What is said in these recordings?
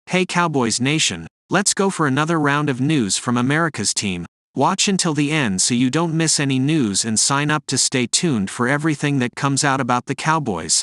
Hey Cowboys Nation, let's go for another round of news from America's team. Watch until the end so you don't miss any news and sign up to stay tuned for everything that comes out about the Cowboys.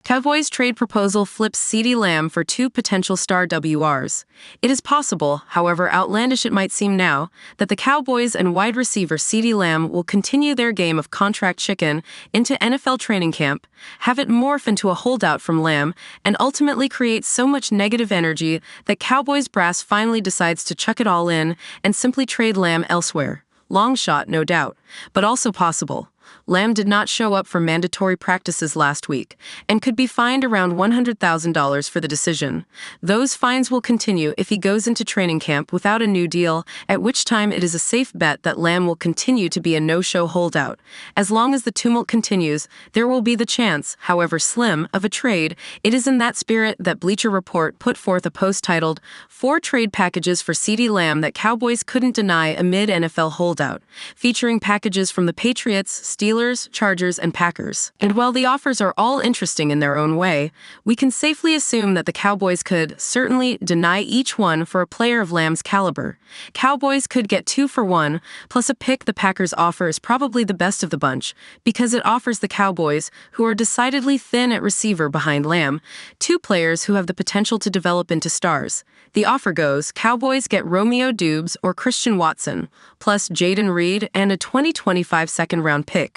Cowboys trade proposal flips CeeDee Lamb for 2 potential star WRs. It is possible, however outlandish it might seem now, that the Cowboys and wide receiver CeeDee Lamb will continue their game of contract chicken into NFL training camp, have it morph into a holdout from Lamb, and ultimately create so much negative energy that Cowboys brass finally decides to chuck it all in and simply trade Lamb elsewhere. Long shot, no doubt, but also possible. Lamb did not show up for mandatory practices last week and could be fined around $100,000 for the decision. Those fines will continue if he goes into training camp without a new deal, at which time it is a safe bet that Lamb will continue to be a no-show holdout. As long as the tumult continues, there will be the chance, however slim, of a trade. It is in that spirit that Bleacher Report put forth a post titled, 4 Trade Packages for CeeDee Lamb That Cowboys Couldn't Deny Amid NFL Holdout, featuring packages from the Patriots, Steelers, Chargers, and Packers. And while the offers are all interesting in their own way, we can safely assume that the Cowboys could certainly deny each one for a player of Lamb's caliber. Cowboys could get 2 for 1, plus a pick. The Packers offer is probably the best of the bunch, because it offers the Cowboys, who are decidedly thin at receiver behind Lamb, 2 players who have the potential to develop into stars. The offer goes, Cowboys get Romeo Doubs or Christian Watson, plus Jayden Reed and a 2025 second-round pick.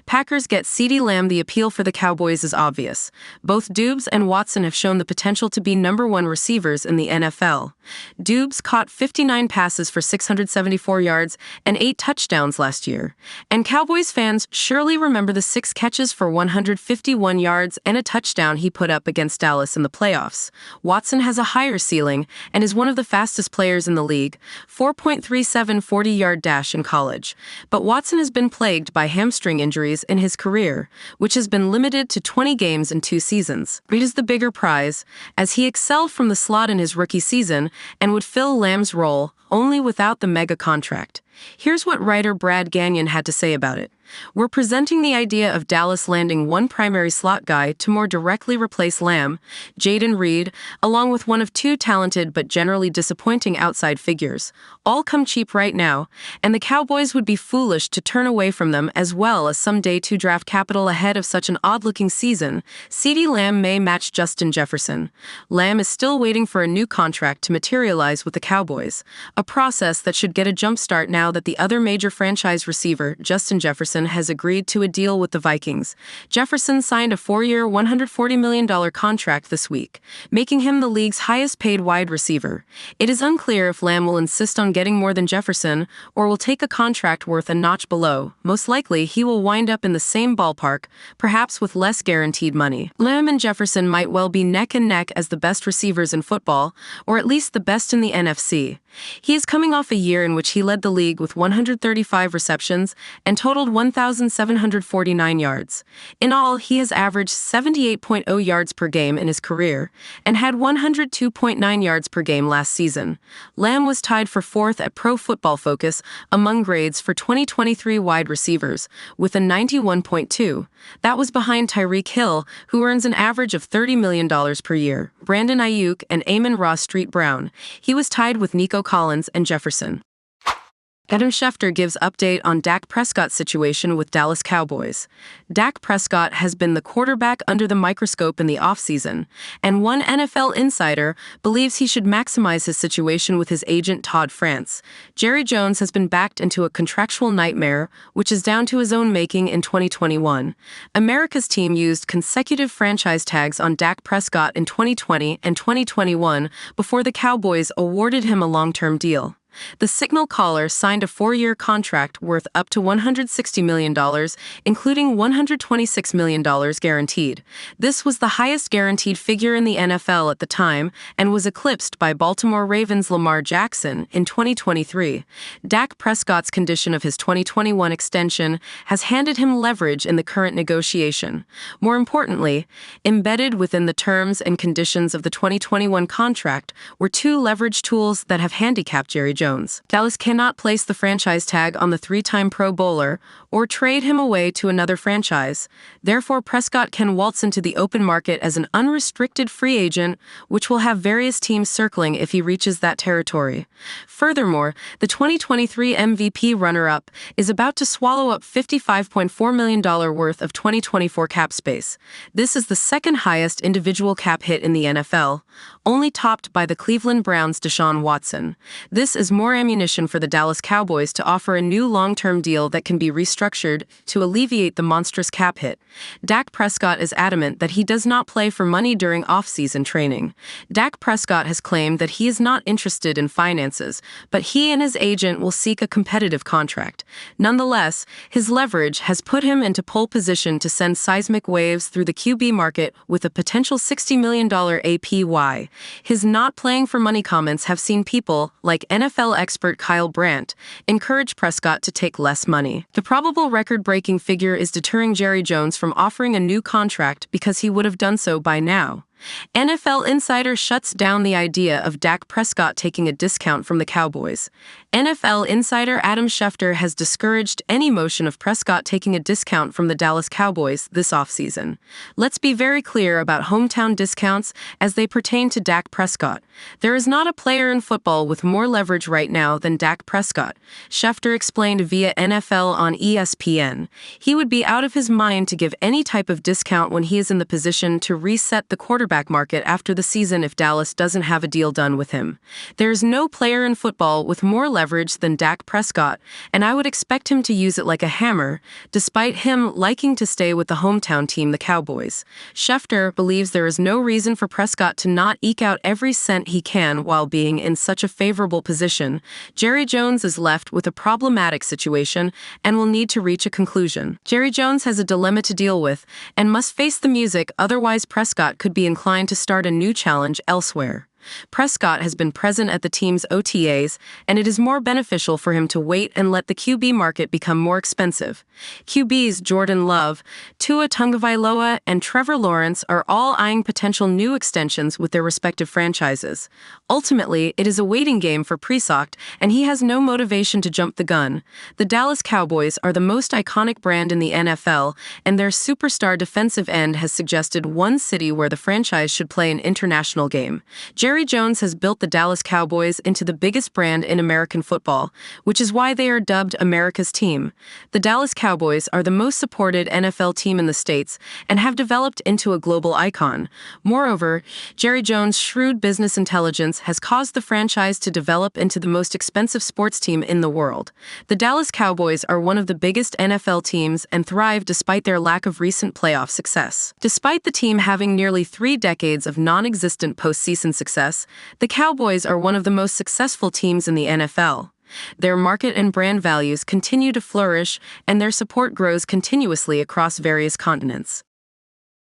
Packers get CeeDee Lamb. The appeal for the Cowboys is obvious. Both Doubs and Watson have shown the potential to be number 1 receivers in the NFL. Doubs caught 59 passes for 674 yards and 8 touchdowns last year. And Cowboys fans surely remember the 6 catches for 151 yards and a touchdown he put up against Dallas in the playoffs. Watson has a higher ceiling and is one of the fastest players in the league, 4.37 40-yard dash in college. But Watson has been plagued by hamstring injuries in his career, which has been limited to 20 games in 2 seasons. Reed is the bigger prize, as he excelled from the slot in his rookie season and would fill Lamb's role, only without the mega contract. Here's what writer Brad Gagnon had to say about it. We're presenting the idea of Dallas landing one primary slot guy to more directly replace Lamb, Jayden Reed, along with one of 2 talented but generally disappointing outside figures. All come cheap right now, and the Cowboys would be foolish to turn away from them, as well as some day 2 draft capital ahead of such an odd-looking season. CeeDee Lamb may match Justin Jefferson. Lamb is still waiting for a new contract to materialize with the Cowboys, a process that should get a jump start now that the other major franchise receiver, Justin Jefferson, has agreed to a deal with the Vikings. Jefferson signed a 4-year, $140 million contract this week, making him the league's highest-paid wide receiver. It is unclear if Lamb will insist on getting more than Jefferson or will take a contract worth a notch below. Most likely, he will wind up in the same ballpark, perhaps with less guaranteed money. Lamb and Jefferson might well be neck and neck as the best receivers in football, or at least the best in the NFC. He is coming off a year in which he led the league with 135 receptions and totaled 1,749 yards. In all, he has averaged 78.0 yards per game in his career and had 102.9 yards per game last season. Lamb was tied for 4th at Pro Football Focus among grades for 2023 wide receivers, with a 91.2. That was behind Tyreek Hill, who earns an average of $30 million per year, Brandon Ayuk, and Amon-Ra St. Brown. He was tied with Nico Collins and Jefferson. Adam Schefter gives update on Dak Prescott's situation with Dallas Cowboys. Dak Prescott has been the quarterback under the microscope in the offseason, and one NFL insider believes he should maximize his situation with his agent Todd France. Jerry Jones has been backed into a contractual nightmare, which is down to his own making in 2021. America's team used consecutive franchise tags on Dak Prescott in 2020 and 2021 before the Cowboys awarded him a long-term deal. The signal caller signed a 4-year contract worth up to $160 million, including $126 million guaranteed. This was the highest guaranteed figure in the NFL at the time and was eclipsed by Baltimore Ravens' Lamar Jackson in 2023. Dak Prescott's condition of his 2021 extension has handed him leverage in the current negotiation. More importantly, embedded within the terms and conditions of the 2021 contract were 2 leverage tools that have handicapped Jerry Jones. Jones. Dallas cannot place the franchise tag on the three-time Pro Bowler or trade him away to another franchise. Therefore, Prescott can waltz into the open market as an unrestricted free agent, which will have various teams circling if he reaches that territory. Furthermore, the 2023 MVP runner-up is about to swallow up $55.4 million worth of 2024 cap space. This is the second highest individual cap hit in the NFL, only topped by the Cleveland Browns' Deshaun Watson. This is more ammunition for the Dallas Cowboys to offer a new long-term deal that can be restructured to alleviate the monstrous cap hit. Dak Prescott is adamant that he does not play for money during off-season training. Dak Prescott has claimed that he is not interested in finances, but he and his agent will seek a competitive contract. Nonetheless, his leverage has put him into pole position to send seismic waves through the QB market with a potential $60 million APY. His not playing for money comments have seen people, like NFL expert Kyle Brandt, encourage Prescott to take less money. The probable record-breaking figure is deterring Jerry Jones from offering a new contract because he would have done so by now. NFL Insider shuts down the idea of Dak Prescott taking a discount from the Cowboys. NFL Insider Adam Schefter has discouraged any motion of Prescott taking a discount from the Dallas Cowboys this offseason. Let's be very clear about hometown discounts as they pertain to Dak Prescott. There is not a player in football with more leverage right now than Dak Prescott, Schefter explained via NFL on ESPN. He would be out of his mind to give any type of discount when he is in the position to reset the quarterback market after the season if Dallas doesn't have a deal done with him. There is no player in football with more leverage than Dak Prescott, and I would expect him to use it like a hammer, despite him liking to stay with the hometown team, the Cowboys. Schefter believes there is no reason for Prescott to not eke out every cent he can while being in such a favorable position. Jerry Jones is left with a problematic situation and will need to reach a conclusion. Jerry Jones has a dilemma to deal with and must face the music, otherwise Prescott could be inclined to start a new challenge elsewhere. Prescott has been present at the team's OTAs, and it is more beneficial for him to wait and let the QB market become more expensive. QBs Jordan Love, Tua Tagovailoa, and Trevor Lawrence are all eyeing potential new extensions with their respective franchises. Ultimately, it is a waiting game for Prescott, and he has no motivation to jump the gun. The Dallas Cowboys are the most iconic brand in the NFL, and their superstar defensive end has suggested one city where the franchise should play an international game. Jerry Jones has built the Dallas Cowboys into the biggest brand in American football, which is why they are dubbed America's team. The Dallas Cowboys are the most supported NFL team in the States and have developed into a global icon. Moreover, Jerry Jones' shrewd business intelligence has caused the franchise to develop into the most expensive sports team in the world. The Dallas Cowboys are one of the biggest NFL teams and thrive despite their lack of recent playoff success. Despite the team having nearly 3 decades of non-existent postseason success, the Cowboys are one of the most successful teams in the NFL. Their market and brand values continue to flourish, and their support grows continuously across various continents.